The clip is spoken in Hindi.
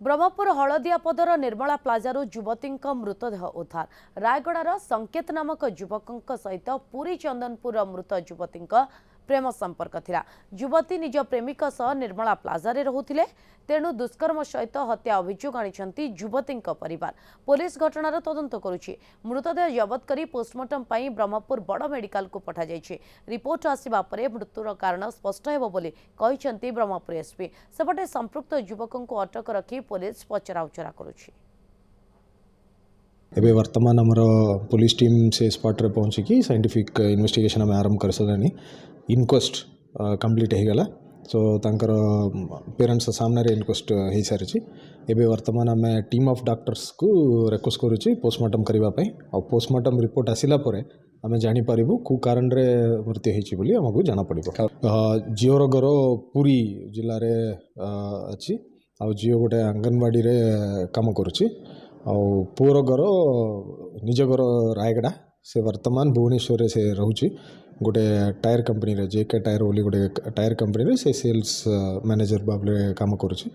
ब्रह्मपुर हलदियापदर निर्मला प्लाजारू युवती मृतदेह उद्धार। रायगड़ार संकेत नामक युवक सहित पुरी चंदनपुर मृत युवती प्रेम संपर्क थिला। युवती निज प्रेमिक सह निर्मला प्लाजा रहुथिले, तेणु दुष्कर्म सहित हत्या अभियोग आनिछंती युवती परिवार। पुलिस घटनार तदंत करुछि। मृतदेह जबत करी पोस्टमार्टम पई ब्रह्मपुर बड़ मेडिकल को पठा जायछि। रिपोर्ट आसिबा परे मृत्युर कारण स्पष्ट हेबो बोली कहिछंती ब्रह्मपुर एसपी। सेपटे संपृक्त युवक को अटक रखी पुलिस पचराउचरा करुछि। एबे वर्तमान हमर पुलिस टीम से स्पॉट रे पहुंची कि साइंटिफिक इन्वेस्टिगेशन में आरंभ कर सलानी। इनक्वेस्ट कंप्लीट हो गला। सो तांकर पेरेंट्स सामने रे इनक्वेस्ट हो सारी। एबे वर्तमान आम टीम ऑफ डॉक्टर्स को रिक्वेस्ट करुच्ची पोस्टमार्टम करने और पोस्टमार्टम रिपोर्ट आसिला परे आम जापर कौ कारण रे मृत्यु होती बोली आमको जाना पड़ो। झीवर घर पुरी जिले में अच्छी आ झील गोटे आंगनवाड़ी रे काम करुच्ची पुअर घर निज घर रायगड़ा से वर्तमान भुवनेश्वर से रोचे गोटे टायर कंपनी रे जेके टायर बोली गोटे टायर कंपनी रे से सेल्स मैनेजर भाव काम करुच्ची।